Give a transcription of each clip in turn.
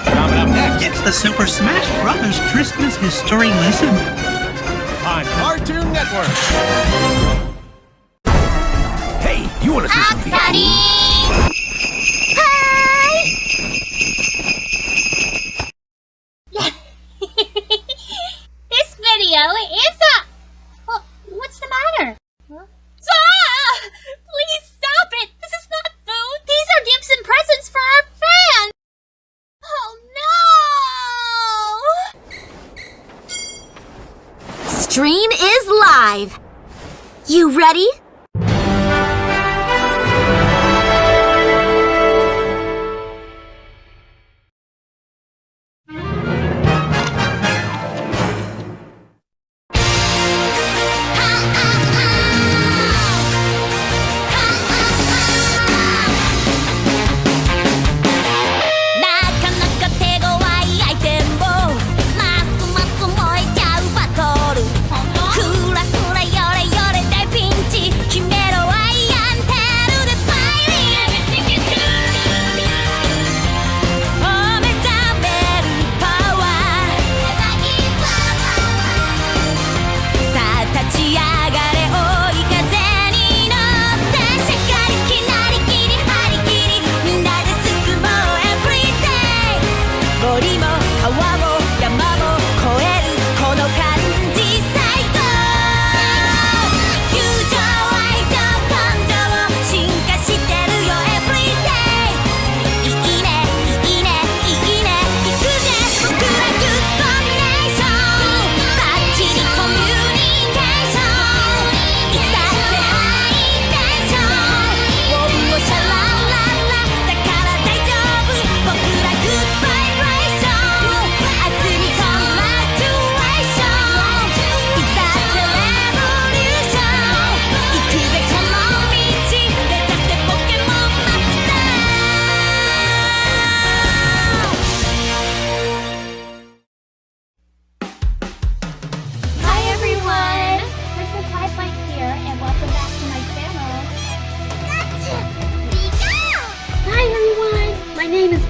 Coming up next, It's the Super Smash Brothers Christmas History Lesson on Cartoon Network. Hey, you want to see something? This video is what's the matter? Huh? Ah! Please stop it! This is not food! These are gifts and presents for our fans! Oh no! Stream is live! You ready?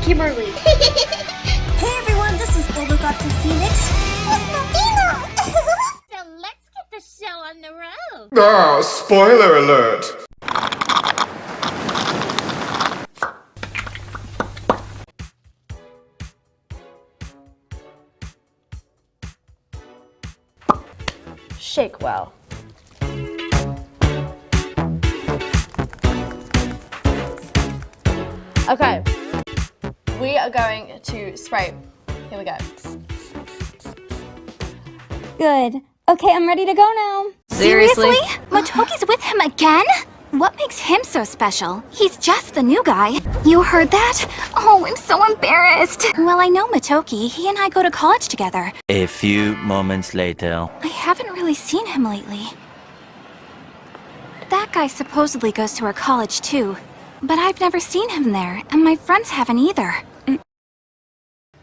Kimberly. Hey everyone, this is Olugata Phoenix. So let's get the show on the road. Ah, spoiler alert! Shake well. Okay, we are going to spray. Here we go. Good. Okay, I'm ready to go now. Seriously? Motoki's with him again? What makes him so special? He's just the new guy. You heard that? Oh, I'm so embarrassed. Well, I know Motoki. He and I go to college together. A few moments later. I haven't really seen him lately. That guy supposedly goes to our college too. But I've never seen him there, and my friends haven't either.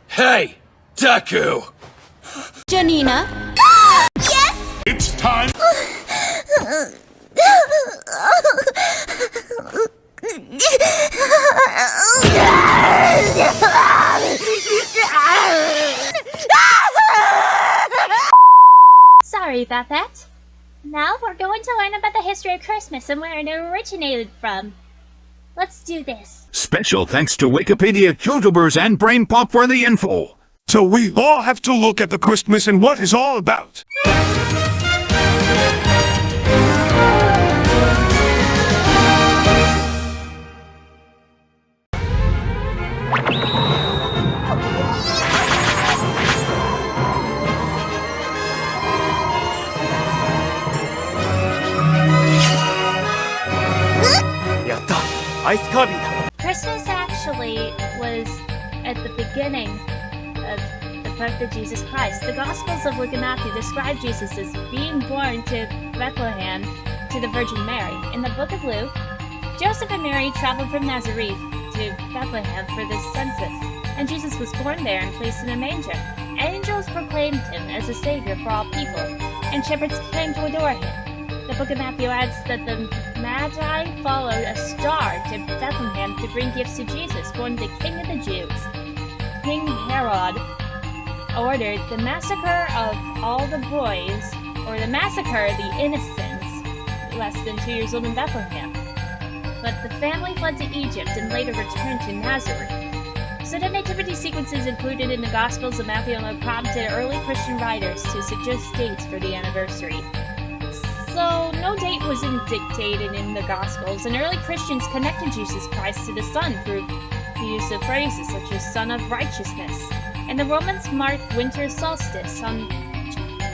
Hey, Deku! Janina? Yes! It's time! Sorry about that. Now we're going to learn about the history of Christmas and where it originated from. Let's do this. Special thanks to Wikipedia, YouTubers, and Brain Pop for the info. So we all have to look at the Christmas and what it's all about. Christmas actually was at the beginning of the birth of Jesus Christ. The Gospels of Luke and Matthew describe Jesus as being born to Bethlehem to the Virgin Mary. In the book of Luke, Joseph and Mary traveled from Nazareth to Bethlehem for the census, and Jesus was born there and placed in a manger. Angels proclaimed him as a savior for all people, and shepherds came to adore him. The book of Matthew adds that the Magi followed a star to Bethlehem to bring gifts to Jesus, born the King of the Jews. King Herod ordered the massacre of all the boys, or the massacre of the innocents, less than 2 years old in Bethlehem. But the family fled to Egypt and later returned to Nazareth. So the nativity sequences included in the Gospels of Matthew and Luke prompted early Christian writers to suggest dates for the anniversary. So no date was dictated in the Gospels, and early Christians connected Jesus Christ to the sun through the use of phrases such as Son of Righteousness. And the Romans marked winter solstice on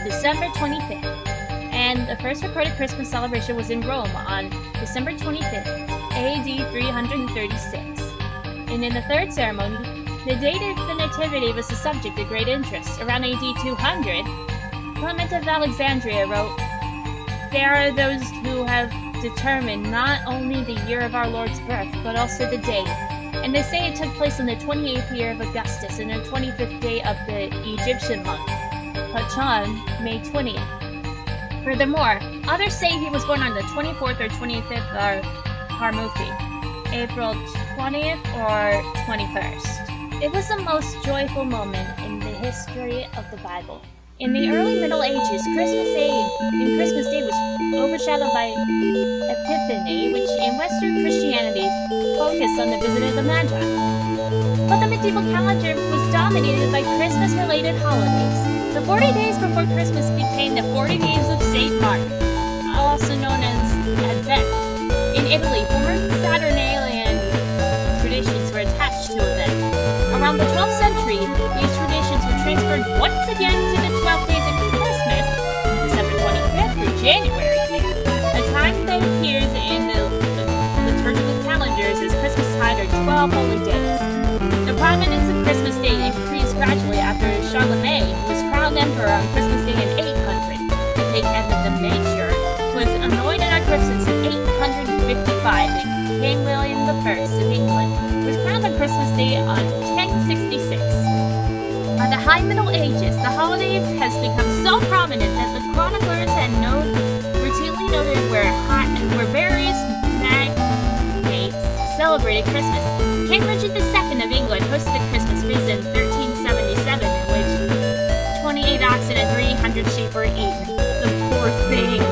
December 25th. And the first recorded Christmas celebration was in Rome on December 25th, AD 336. And in the third ceremony, the date of the Nativity was the subject of great interest. Around AD 200, Clement of Alexandria wrote, "There are those who have determined not only the year of our Lord's birth, but also the date. And they say it took place in the 28th year of Augustus and the 25th day of the Egyptian month, Pachon, May 20th. Furthermore, others say he was born on the 24th or 25th of Harmuthi, April 20th or 21st. It was the most joyful moment in the history of the Bible. In the early Middle Ages, Christmas Day was overshadowed by Epiphany, which in Western Christianity focused on the visit of the Magi. But the medieval calendar was dominated by Christmas-related holidays. The 40 days before Christmas became the 40 days of St. Mark, also known as Advent. In Italy, former Saturnalian traditions were attached to Advent. Around the 12th century, these traditions were transferred once again to the 12 days of Christmas, December 25th through January, a time that appears in the liturgical calendars as Christmastide or 12 holy days. The prominence of Christmas Day increased gradually after Charlemagne was crowned emperor on Christmas Day in 800. King Edmund the Major was anointed on Christmas in 855, and King William I of England was crowned on Christmas Day on 1066. By the High Middle Ages, the holiday has become so prominent that the chroniclers routinely noted where various magnates celebrated Christmas. King Richard II of England hosted a Christmas feast in 1377 in which 28 oxen and 300 sheep were eaten. The poor things.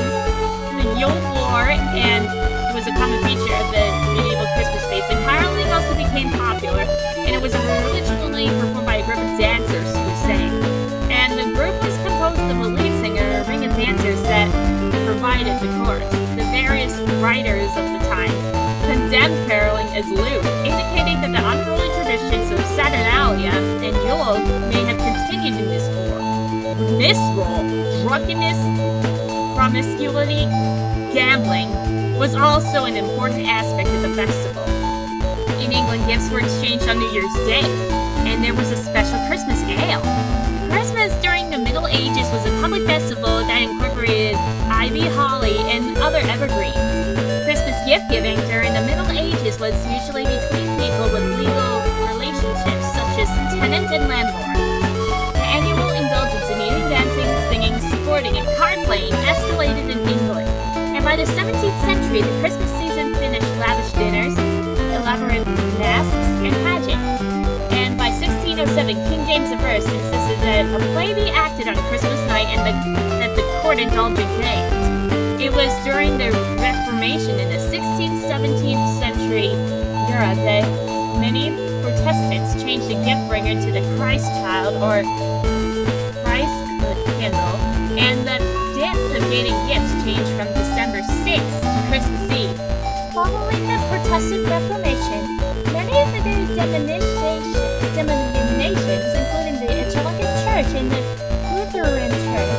The Yule Lore and was a common feature of the medieval Christmas feast, and caroling also became popular, and it was originally performed by a group of dancers who sang. And the group was composed of a lead singer and a ring of dancers that provided the chorus. The various writers of the time condemned caroling as lewd, indicating that the unruly traditions of Saturnalia and Yule may have continued in this role. Drunkenness, promiscuity, gambling was also an important aspect of the festival. In England, gifts were exchanged on New Year's Day, and there was a special Christmas ale. Christmas during the Middle Ages was a public festival that incorporated ivy, holly, and other evergreens. Christmas gift-giving during the Middle Ages was usually between people with legal relationships, such as tenant and landlord. The annual indulgence in eating, dancing, singing, sporting, and card playing escalated in England. And by the 17th century, the Christmas season finished lavish dinners, elaborate masks, and pageants. And by 1607, King James I insisted that a play be acted on Christmas night and that the court indulge in games. It was during the Reformation in the 16th, 17th century Europe that many Protestants changed the gift bringer to the Christ child or Christ candle, and the dance of getting gifts changed from December 6th to Christmas Eve. Following the Protestant Reformation, many of the denominations, including the Anglican Church and the Lutheran Church,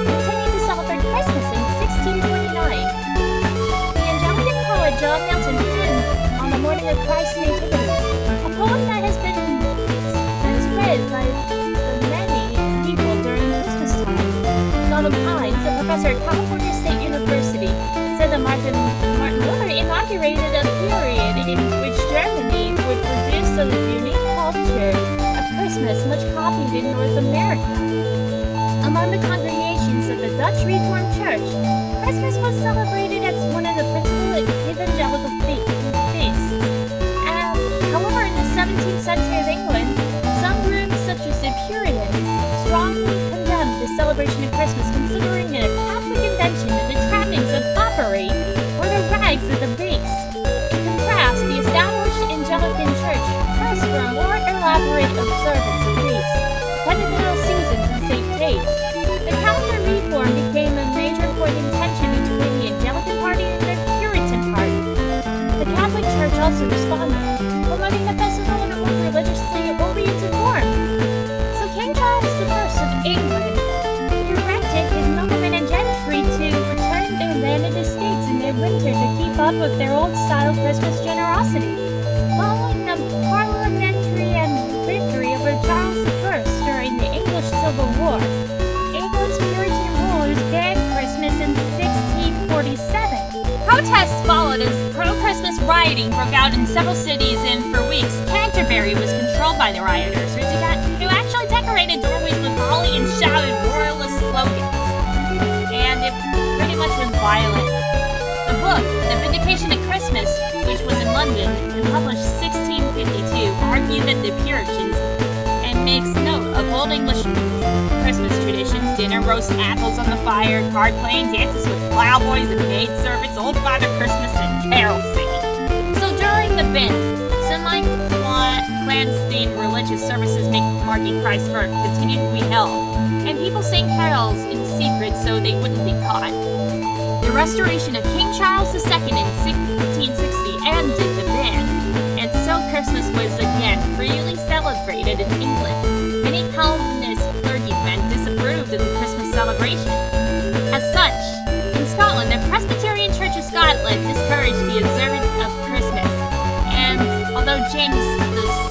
continued to celebrate Christmas in 1629. The Anglican poet John Milton penned on the morning of Christ's Nativity, a poem that has been read by many people during Christmas time. Donald Hines, a professor at California State University, said that Martin Luther inaugurated a period in which Germany would produce a unique culture of Christmas much copied in North America. Among the congregations of the Dutch Reformed Church, Christmas was celebrated as one of the principal evangelical feasts. However, in the 17th century of England, some groups observance of feasts, attended royal seasons, and safe days. The calendar reform became a major point of contention between the Anglican Party and the Puritan Party. The Catholic Church also responded, promoting the festival in a more religiously oriented form. So King Charles I of England directed his noblemen and gentry to return their landed estates in their winter to keep up with their old-style Christmas generosity. Following the parliamentary victory over Charles I during the English Civil War, England's Puritan rulers banned Christmas in 1647. Protests followed as pro-Christmas rioting broke out in several cities, and for weeks, Canterbury was controlled by the rioters, who actually decorated doorways with holly and shouted royalist slogans. And it pretty much was violent. The book, The Vindication of Christmas, which was in London and published 1652, argued that the Puritans, and makes note of old English Christmas traditions, dinner, roast apples on the fire, card playing, dances with plowboys and maidservants, old Father Christmas, and carol singing. So during the Bin, clandestine religious services marking Christ's birth continued to be held, and people sang carols in secret so they wouldn't be caught. The restoration of King Charles II in 1660 ended the ban, and so Christmas was again freely celebrated in England. Many Calvinist clergymen disapproved of the Christmas celebration. As such, in Scotland, the Presbyterian Church of Scotland discouraged the observance of Christmas, and although James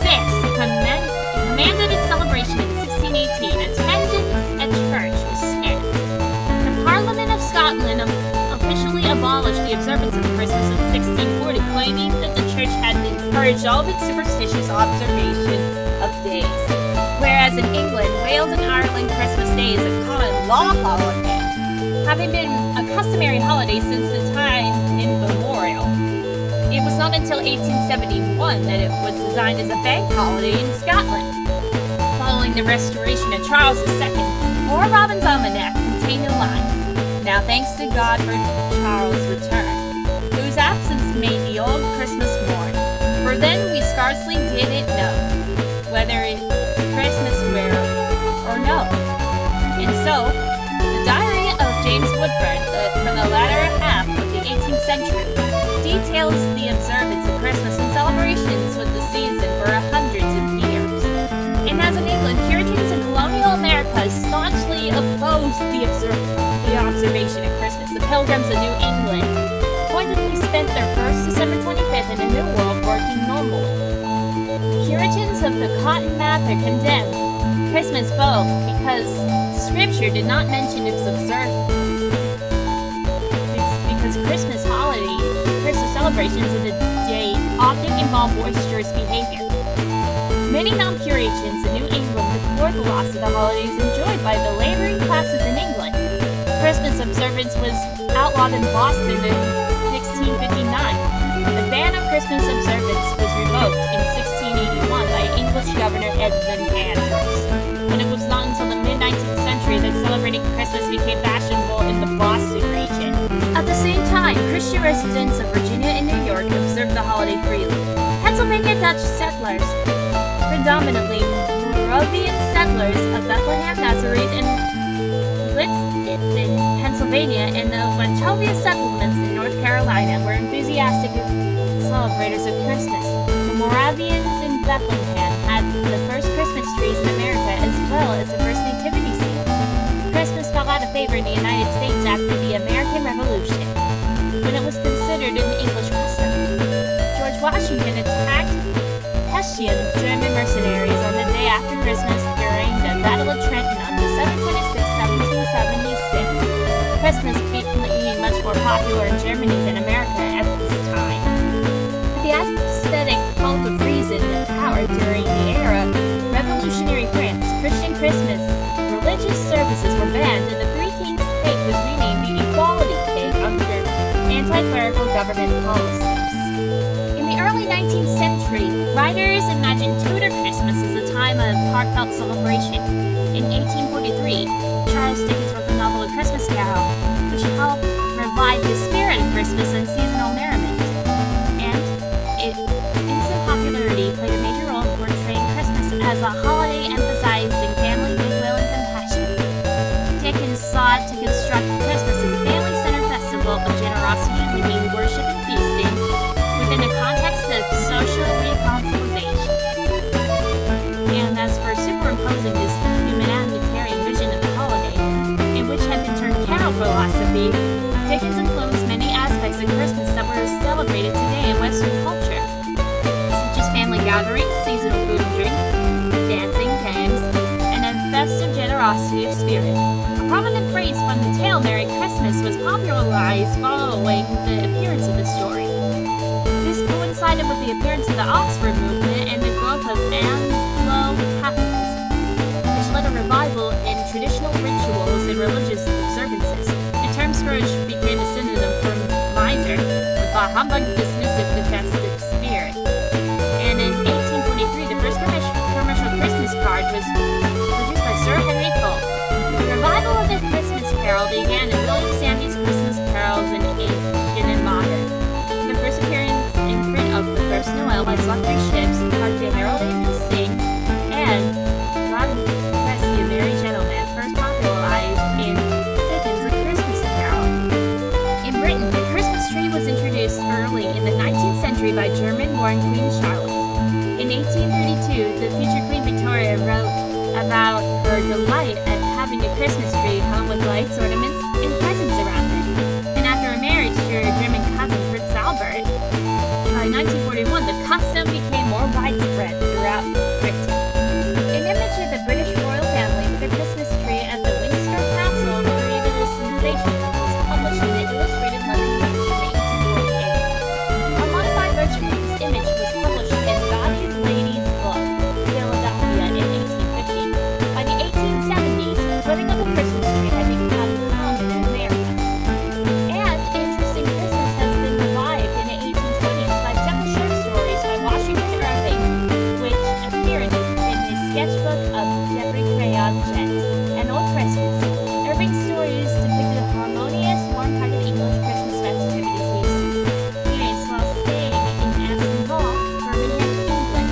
VI commanded its celebration in 1618, attendance at church was scant. The Parliament of Scotland officially abolished the observance of Christmas in 1640, claiming that the church had encouraged all of its superstitious observation of days. Whereas in England, Wales, and Ireland, Christmas Day is a common law holiday, having been a customary holiday since the time immemorial. It was not until 1871 that it was designed as a bank holiday in Scotland. Following the restoration of Charles II, Moore Robin's Almanac contained a line, "Now thanks to God for Charles' return, whose absence made the old Christmas mourn, for then we scarcely did it know, whether it Christmas were or no." And so, the diary of James Woodford from the latter half of the 18th century details the observance of Christmas and celebrations with the season for hundreds of years. And as in England, Puritans in colonial America staunchly opposed the observation of Christmas. The Pilgrims of New England pointedly spent their first December 25th in the New World working normally. Puritans of the Cotton Mather condemned Christmas both because Scripture did not mention its observance. Because Christmas celebrations of the day often involve boisterous behavior. Many non-Puritans in New England deplore the loss of the holidays enjoyed by the laboring classes in England. Christmas observance was outlawed in Boston in 1659. The ban of Christmas observance was revoked in 1681 by English Governor Edmund Andros. And it was not until the mid-19th century that celebrating Christmas became fashionable in the Boston region. At the same time, Christian residents of Virginia and New York observed the holiday freely. Pennsylvania Dutch settlers, predominantly Moravian settlers of Bethlehem, Nazareth, and Blitzen in Pennsylvania, and the Wachovia settlements in North Carolina were enthusiastic celebrators of Christmas. The Moravians in Bethlehem had the first Christmas trees in America as well as the first nativity scenes. Christmas fell out of favor in the United States after the American Revolution, when it was considered an English custom. George Washington attacked Hessian German mercenaries on the day after Christmas during the Battle of Trenton on December 26, 1776. Christmas became much more popular in Germany than America at this time. The aesthetic cult of reason and power during the era Revolutionary France, Christian Christmas, religious services were banned, and the Three Kings cake was renamed the Equality Cake under anti-clerical government policies. In the early 19th century, writers imagined Tudor Christmas as a time of heartfelt celebration. In 1843, Charles Dickens wrote the novel A Christmas Carol, which helped revive the spirit of Christmas and seasonal merriment. And its instant popularity played a major role in portraying Christmas as a revelries, seasonal food and drink, dancing, games, and a festive generosity of spirit. A prominent phrase from the tale Merry Christmas was popularized following the appearance of the story. This coincided with the appearance of the Oxford movement and the growth of Anglo-Catholicism, which led a revival in traditional rituals and religious observances. The term Scrooge became a synonym for miser, with bah humbug dismissive the festive spirit. And in 1823, the first commercial Christmas card was produced by Sir Henry Cole. The revival of the Christmas Carol began in William Sandys' Christmas Carols in Ancient and Modern. The first appearance in print of the first Noel by Sundry Ships, Hark the Herald Angels Sing, and God Rest Ye Merry Gentlemen, first popularized in Dickens' A Christmas Carol. In Britain, the Christmas tree was introduced early in the 19th century by German-born Queen Charlotte. In 1832, the future Queen Victoria wrote about her delight at having a Christmas tree hung with lights, ornaments, and presents around it. And after her marriage to her German cousin Prince Albert, by 1941, the custom became more widespread throughout Britain. An image of the British royal family with a Christmas tree at the Windsor Castle created a sensation and was published in the Illustrated London News in 1848. A modified version of this image was published in Dottie's Lady's Book, Philadelphia, in 1850. By the 1870s, putting up a Christmas tree had become common in America. And Interesting Christmas has been revived in the 1820s by several short stories by Washington Irving, which appeared in his sketchbook of Jeffrey Crayon Jet, An Old Christmas. Irving's stories depicted a harmonious, warm-hearted English Christmas festivities experienced while staying in Aston Hall, Birmingham, England,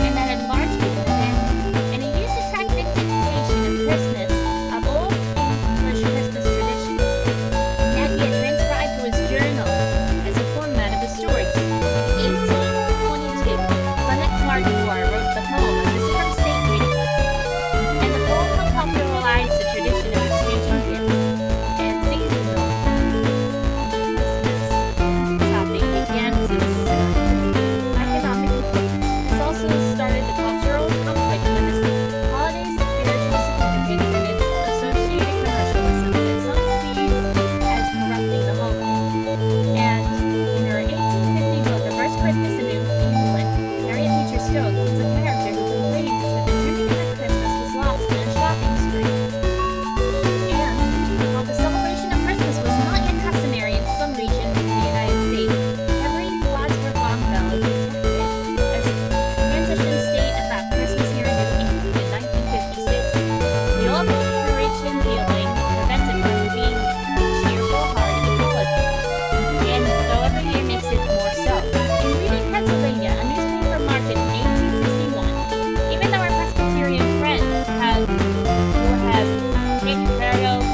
and that had largely been abandoned. And he used to track vindication of Christmas of old English Christmas traditions that he had transcribed to his journal as a format of the story. In 1822, Clement Clarke Moore wrote the poem A Visit from State Greeting List, and the poem helped popularize the tradition of exchanging gifts and seasonal Christmas shopping began to economic importance. This also started the cultural conflict when this holiday's spiritual significance and its associated commercialism that some see as corrupting the holiday. And in her 1850 book, A First Christmas in New England, Harriet Beecher Stowe is a character who complains that the true meaning of Christmas was lost in a shopping spree. And while the celebration of Christmas was not yet customary in some regions of the United States, Henry Wadsworth Longfellow detected as transition state about Christmas here in New England in 1956. The old Puritan feeling prevented from being cheerful, hearty holiday, and though every year makes it more so. In Reading, Pennsylvania, a newspaper marked in 1861, even though our Presbyterian friends will have taken burials,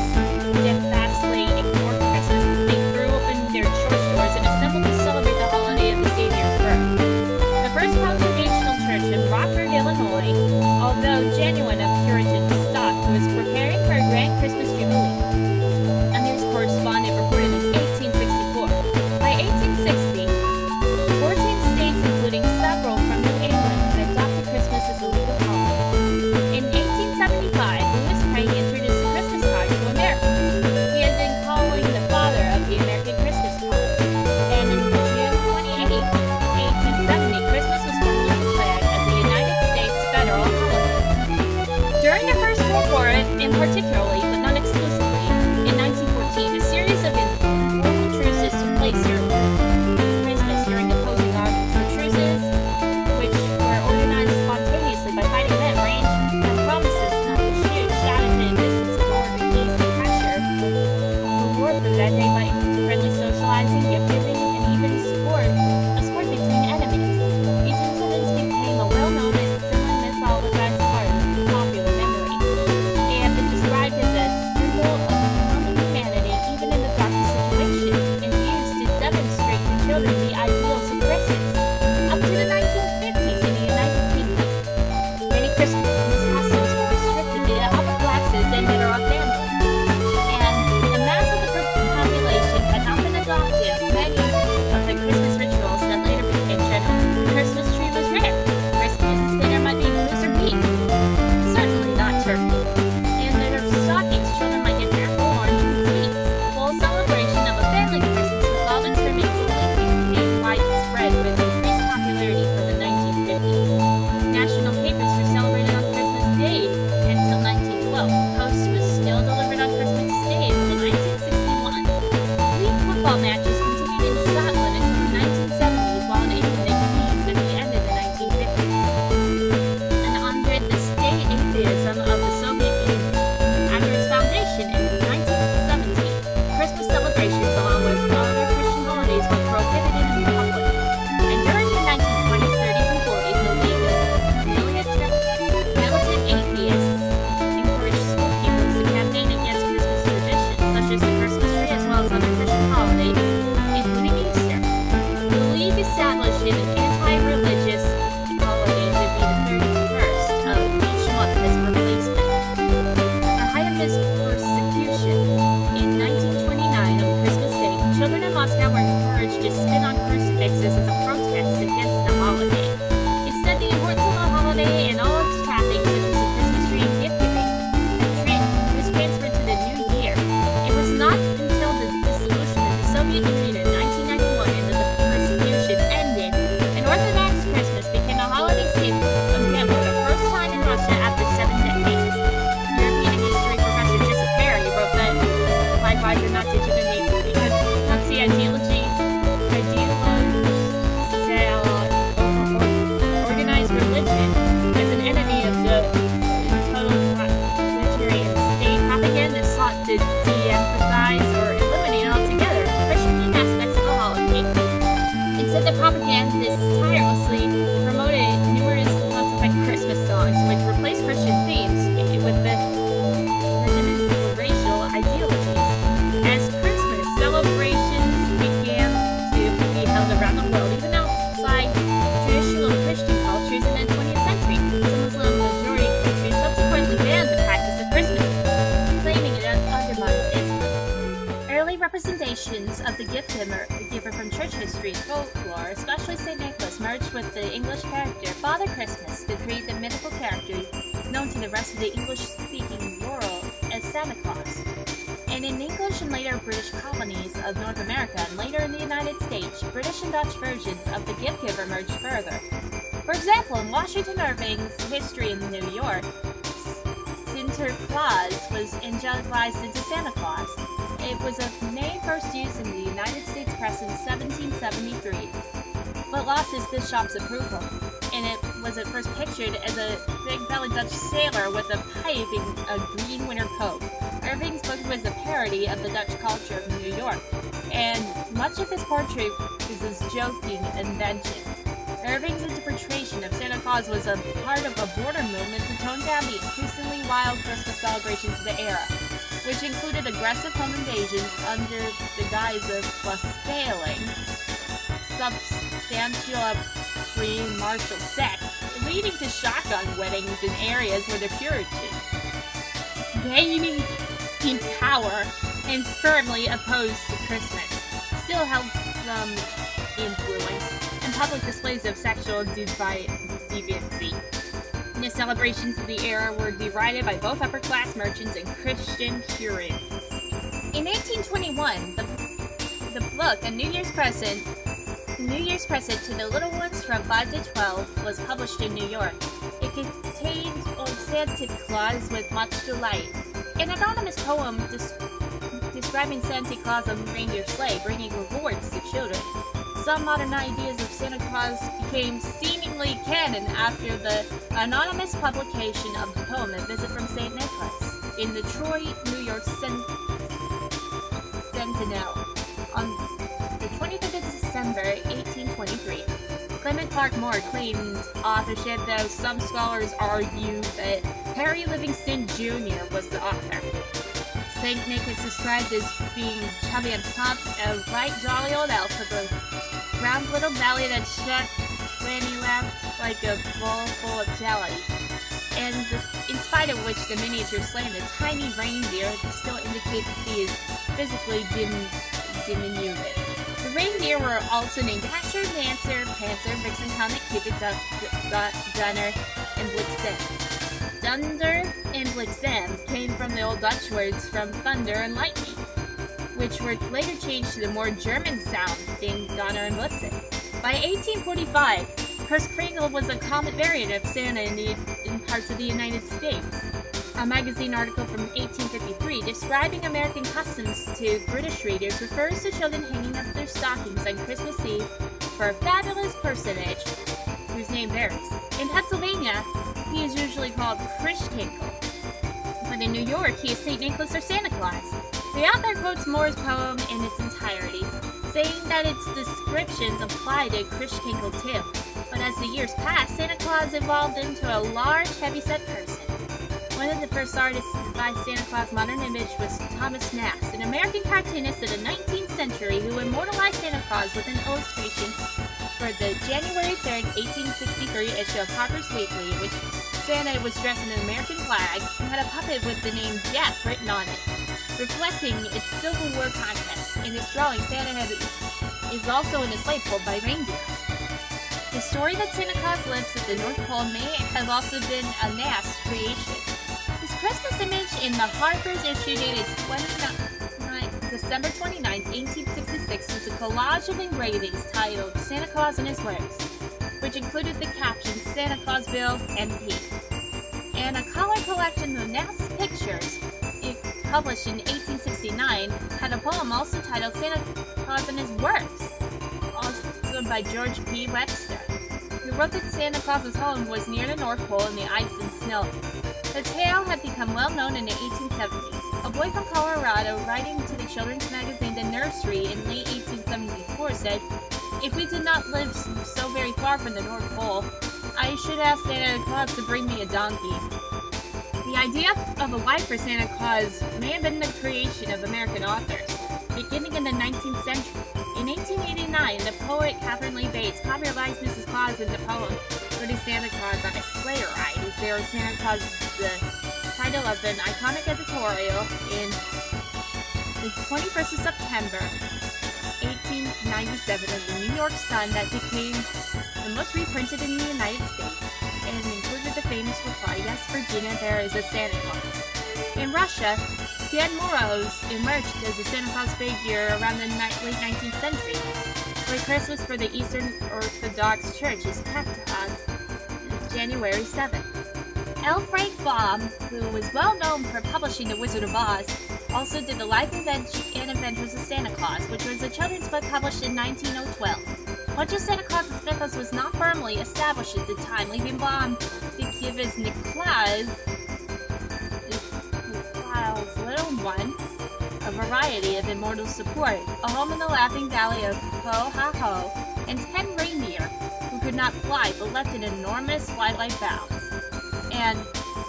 steadfastly ignored Christmas, they threw open their church doors and assembled to celebrate the holiday of the Savior's birth. The First Congregational Church in Rockford, Illinois, although genuine of Puritan stock, was preparing for a grand Christmas jubilee. A news correspondent reported in 1864. By 1860, 14 states, including several from New England, had adopted Christmas as a legal holiday. In 1875, Louis Craig introduced the Christmas card to America. He had been calling the father of the American Christmas card. And in June 28, 1870, Christmas was formally declared as the United States federal holiday. During the First World War, in particularly, but not exclusively, in 1914, a series of informal truces took place here Christmas during opposing armies. The truces, which were organized spontaneously by fighting men, ranged from promises not to shoot, shout at the distance in order to ease the pressure of war through that day by friendly socializing, gift giving, and even a sport between enemies. These incidents became a well-known and semi-mythologized part of popular memory. They have been described versions of the giver from church history and folklore, especially St. Nicholas, merged with the English character Father Christmas to create the mythical character known to the rest of the English-speaking world as Santa Claus. And in English and later British colonies of North America and later in the United States, British and Dutch versions of the gift giver merged further. For example, in Washington Irving's History in New York, Sinterklaas was angelicized into Santa Claus. It was a name first used in the United States press in 1773, but lost its bishop's approval, and it was at first pictured as a big-bellied Dutch sailor with a pipe in a green winter coat. Irving's book was a parody of the Dutch culture of New York, and much of his portrait is his joking invention. Irving's interpretation of Santa Claus was a part of a border movement to tone down the increasingly wild Christmas celebrations of the era, which included aggressive home invasions under the guise of sailing, substantial pre-martial sex, leading to shotgun weddings in areas where the Puritans, gaining in power and firmly opposed to Christmas, still held some influence, and public displays of sexual deviancy. The celebrations of the era were derided by both upper-class merchants and Christian Puritans. In 1821, the book, A New Year's Present to the Little Ones from 5 to 12, was published in New York. It contained Old Santa Claus with much delight, an anonymous poem describing Santa Claus on the reindeer sleigh, bringing rewards to children. Some modern ideas of Santa Claus became seemingly canon after the anonymous publication of the poem A Visit from St. Nicholas in the Troy, New York Sentinel on the 25th of December, 1823. Clement Clark Moore claimed authorship, though some scholars argue that Harry Livingston Jr. was the author. St. Nick is described as being chubby on top, a bright, jolly old elf with a round little belly that shut when he laughed like a bowl full of jelly, and in spite of which the miniature sleigh and the tiny reindeer still indicate that he is physically diminutive. The reindeer were also named Dasher, Dancer, Prancer, Vixen, Comet, Cupid, Dunner, and Blitzen. Dunder and Blitzen came from the Old Dutch words from thunder and lightning, which were later changed to the more German sounding Donner and Blitzen. By 1845, Kris Kringle was a common variant of Santa in parts of the United States. A magazine article from 1853 describing American customs to British readers refers to children hanging up their stockings on Christmas Eve for a fabulous personage whose name varies. In Pennsylvania, he is usually called Christkinkle, but in New York, he is St. Nicholas or Santa Claus. The author quotes Moore's poem in its entirety, saying that its descriptions apply to Christkinkle too. But as the years passed, Santa Claus evolved into a large, heavy-set person. One of the first artists to devise Santa Claus' modern image was Thomas Nast, an American cartoonist of the 19th century who immortalized Santa Claus with an illustration for the January 3rd, 1863 issue of Harper's Weekly, in which Santa was dressed in an American flag and had a puppet with the name Jeff written on it, reflecting its Civil War contest. In this drawing, Santa is also in a sleigh pulled by reindeer. The story that Santa Claus lives at the North Pole may have also been a Nast creation. This Christmas image in the Harper's issue dated December 29, 1866 was a collage of engravings titled Santa Claus and His Works, which included the captions Santa Clausville and Pete, and a color collection of Nast's pictures, published in 1869, had a poem also titled Santa Claus and His Works, also by George P. Webster, who wrote that Santa Claus's home was near the North Pole in the ice and snow. The tale had become well known in the 1870s. A boy from Colorado, writing to the children's magazine The Nursery in late 1874, said, "If we did not live so very far from the North Pole, I should ask Santa Claus to bring me a donkey." The idea of a wife for Santa Claus may have been the creation of American authors, beginning in the 19th century. In 1889, the poet Catherine Lee Bates popularized Mrs. Claus in the poem putting Santa Claus on a sleigh ride. Is there Santa Claus is the title of an iconic editorial in the the 21st of September, 1897 in the New York Sun that became the most reprinted in the United States and included the famous reply, "Yes, Virginia, there is a Santa Claus." In Russia, San Moros emerged as a Santa Claus figure around the late 19th century, where Christmas for the Eastern Orthodox Church is kept on January 7th. L. Frank Baum, who was well known for publishing The Wizard of Oz, also did The Life and Adventures of Santa Claus, which was a children's book published in 1912. Much of Santa Claus's mythos was not firmly established at the time, leaving Baum to give his Niklaus little one a variety of immortal support, a home in the Laughing Valley of Ho-Ha-Ho, and 10 reindeer who could not fly but left an enormous flight-like bow. And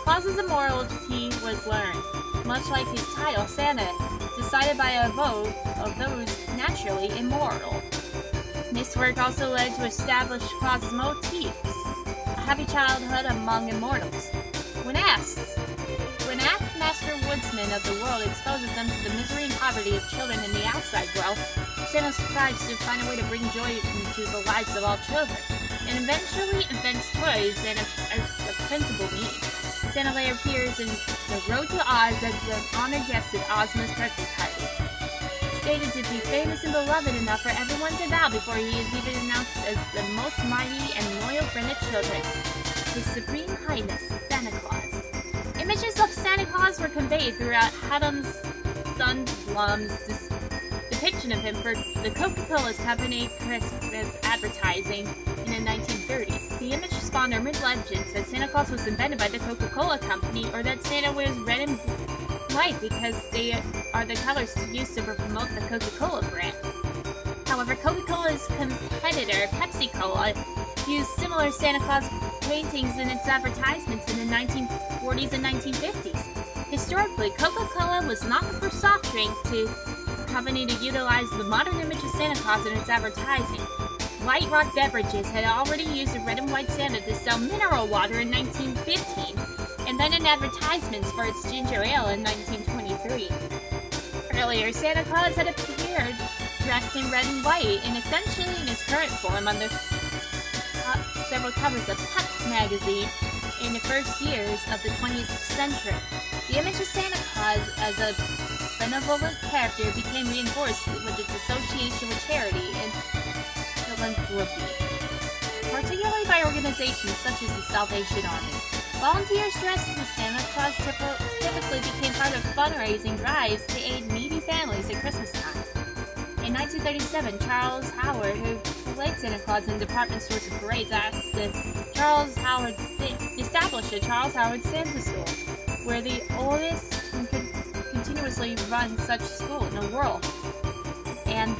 Claus's immortality was learned, much like his title, Santa, decided by a vote of those naturally immortal. This work also led to establish Claus's motifs, a happy childhood among immortals. When asked Master Woodsman of the world exposes them to the misery and poverty of children in the outside world, Santa strives to find a way to bring joy into the lives of all children, and eventually invents toys as the principal means. Santa later appears in The Road to Oz as an honored guest at Ozma's birthday party. Stated to be famous and beloved enough for everyone to bow before he is even announced as the most mighty and loyal friend of children, His Supreme Highness, Santa Claus. Images of Santa Claus were conveyed throughout Haddam's Sundblom's depiction of him for the Coca-Cola Company Christmas advertising in the 1930s. The image spawned urban legends that Santa Claus was invented by the Coca-Cola Company, or that Santa wears red and white because they are the colors used to promote the Coca-Cola brand. However, Coca-Cola's competitor, Pepsi-Cola, used similar Santa Claus paintings in its advertisements in the 1940s and 1950s. Historically, Coca-Cola was not the first soft drink company to utilize the modern image of Santa Claus in its advertising. White Rock Beverages had already used a red and white Santa to sell mineral water in 1915, and then in advertisements for its ginger ale in 1923. Earlier, Santa Claus had appeared dressed in red and white, and essentially in his current form on the several covers of Pepsi magazine in the first years of the 20th century. The image of Santa Claus as a benevolent character became reinforced with its association with charity and philanthropy, particularly by organizations such as the Salvation Army. Volunteers dressed as Santa Claus typically became part of fundraising drives to aid needy families at Christmas time. In 1937, Charles Howard, who played Santa Claus in department stores and parades, asked if Charles Howard established a Charles Howard Santa School, where the oldest and continuously run such school in the world. And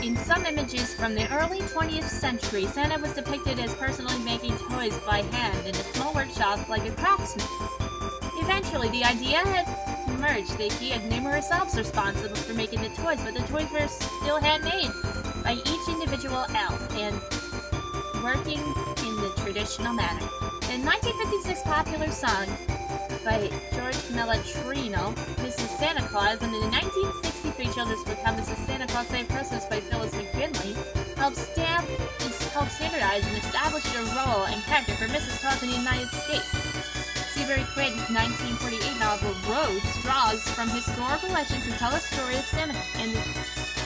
in some images from the early 20th century, Santa was depicted as personally making toys by hand in a small workshop like a craftsman. Eventually, the idea had emerged that he had numerous elves responsible for making the toys, but the toys were still handmade by each individual elf and working in the traditional manner. The 1956 popular song by George Melletrino, Mrs. Santa Claus, and the 1963 children's book How Mrs. Santa Claus Saved Christmas by Phyllis McGinley helped standardize and establish a role and character for Mrs. Claus in the United States. Seabury Creighton's 1948 novel Rose draws from historical legends to tell the story of Santa and the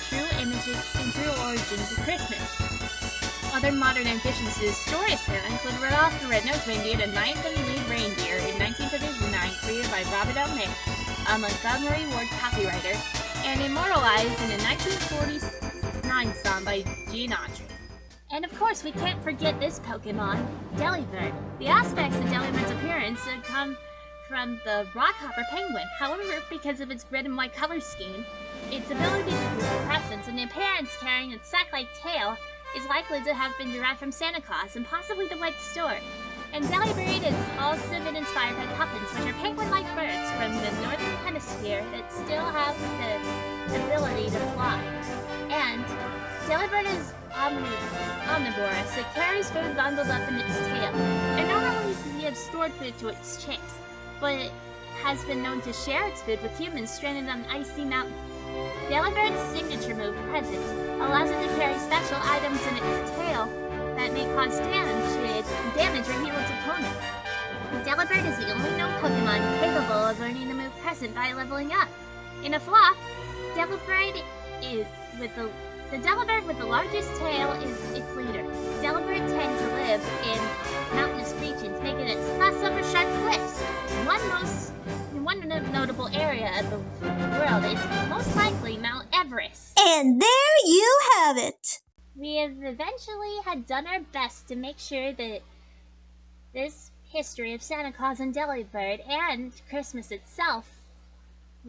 true images and true origins of Christmas. Other modern additions to the story of Santa include Rudolph the Red-Nosed Reindeer, the ninth and lead reindeer in 1939, created by Robert L. May, a Montgomery Ward copywriter, and immortalized in a 1949 song by Gene Autry. And of course, we can't forget this Pokemon, Delibird. The aspects of Delibird's appearance come from the rockhopper penguin. However, because of its red and white color scheme, its ability to produce presence and the appearance carrying its sack-like tail is likely to have been derived from Santa Claus and possibly the White Stork. And Delibird has also been inspired by puffins, which are penguin-like birds from the northern hemisphere that still have the ability to fly. And Delibird is omnivorous. It carries food bundled up in its tail, and not only does it have stored food to its chase, but has been known to share its food with humans stranded on an icy mountain. Delibird's signature move, Present, allows it to carry special items in its tail that may cause damage or heal its opponent. Delibird is the only known Pokemon capable of learning the move Present by leveling up. In a flock, Delibird the Delibird with the largest tail is its leader. Delibird tend to live in mountainous regions, making its spots over sharp cliffs. One notable area of the world is most likely Mount Everest. And there you have it. We have eventually had done our best to make sure that this history of Santa Claus and Delibird and Christmas itself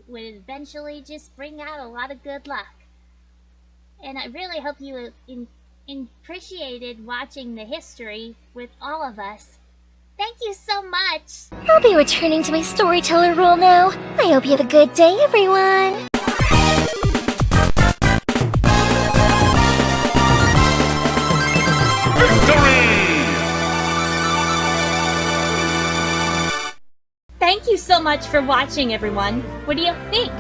would eventually just bring out a lot of good luck. And I really hope you appreciated watching the history with all of us. Thank you so much! I'll be returning to my storyteller role now. I hope you have a good day, everyone! Thank you so much for watching, everyone. What do you think?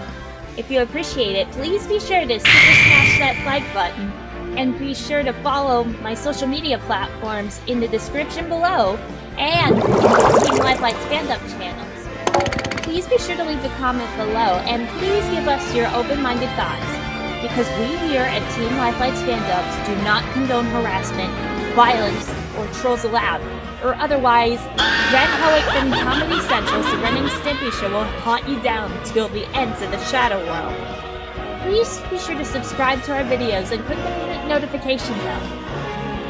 If you appreciate it, please be sure to super smash that like button. And be sure to follow my social media platforms in the description below and Team Life Light's fandom channels. Please be sure to leave a comment below and please give us your open-minded thoughts. Because we here at Team Life Light's fandoms do not condone harassment, violence, or trolls allowed. Or otherwise, Red Howick from Comedy Central's The Ren and Stimpy Show will haunt you down till the ends of the Shadow World. Please be sure to subscribe to our videos and click the notification bell.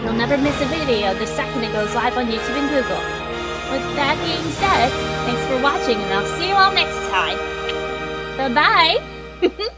You'll never miss a video the second it goes live on YouTube and Google. With that being said, thanks for watching and I'll see you all next time. Bye-bye!